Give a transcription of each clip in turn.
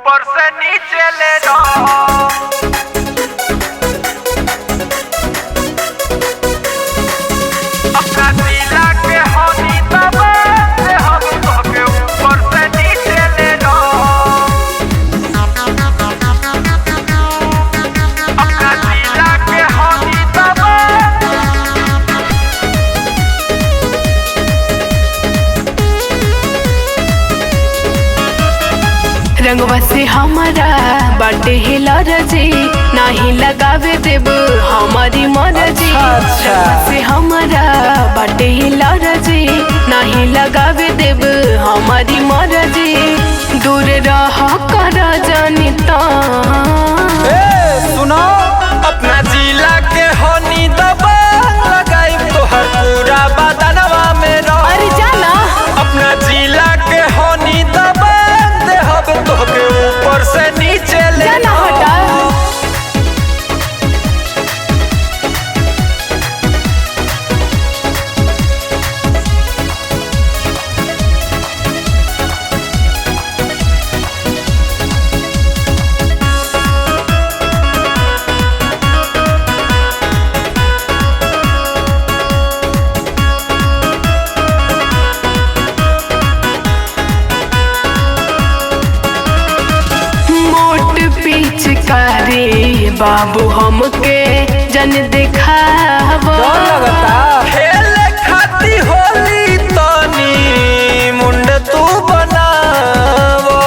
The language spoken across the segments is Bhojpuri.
ऊपर से नीचे ले जाओ। अपना जिला के होनी दबा से हम तोहके ऊपर से नीचे ले जाओ। अपना जिला के होनी दबा रंगवा से हमारा बाटे हिला रजी नाही लगावे देब हमारी मरजी। रंगवा से हमारा बाटे हिला रजी नाही लगावे देब हमारी मरजी। दूर रह कर जनिता सुनो अपना जिला के होनी दबा लगाई तोहर पूरा बदनवा में रहो। अरे जाना अपना जिला के होनी दबा दे हब तोहके ऊपर से नीचे ले जाना हटा। पिचकारी बाबू हमके जन दिखावा। खेले खाती होली तनी मुंड तू बनावो।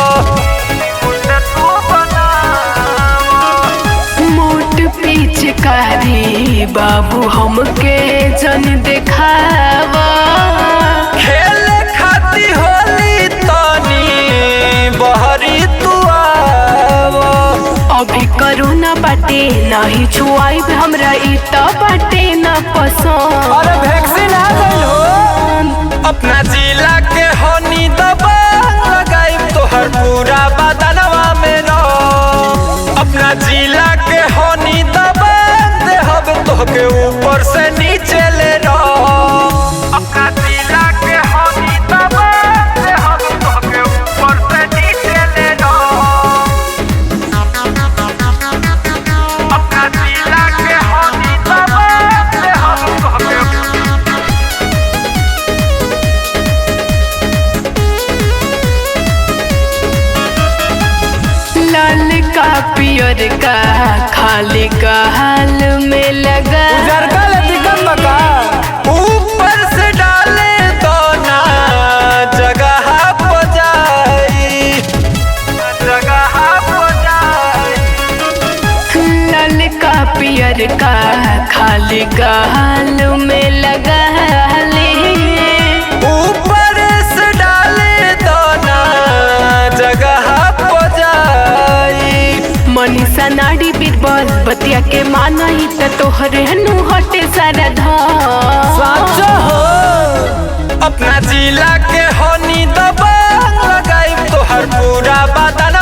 मुंड तू बनावो। मोट पिचकारी बाबू हमके जन दिखावा। खेले खाती होली तनी बहरी तू अभी करोना बाटे नहीं छुआई हमरा इ त बाटे न पसंद। अरे वैक्सीन आ गई हो। अपना जिला के होनी दबा लगाई तोहर पूरा बदनवा में रहो। अपना जिला के होनी दबा दे हब तोहके ऊपर से नीचे ले रहो। अपना जिला के होनी दबा दे हब तोहके ऊपर से नीचे ले रहो। अपना जिला के होनी दबा दे हब तोहके लाल का पियर का खाली का हाल में लगा। ऊपर से डाले तो ना जगह हो जाई। जगह हो जाई। लाल का पियर का खाली का हाल में लगा ले। ऊपर से डाले तो ना जगह हो जाई। मनीषा नाड़ी बीरबल बतिया के माना ही त तोहरे नु हटे सारा सच हो अपना जिला के होनी दबा लगाई तोहर पूरा बदन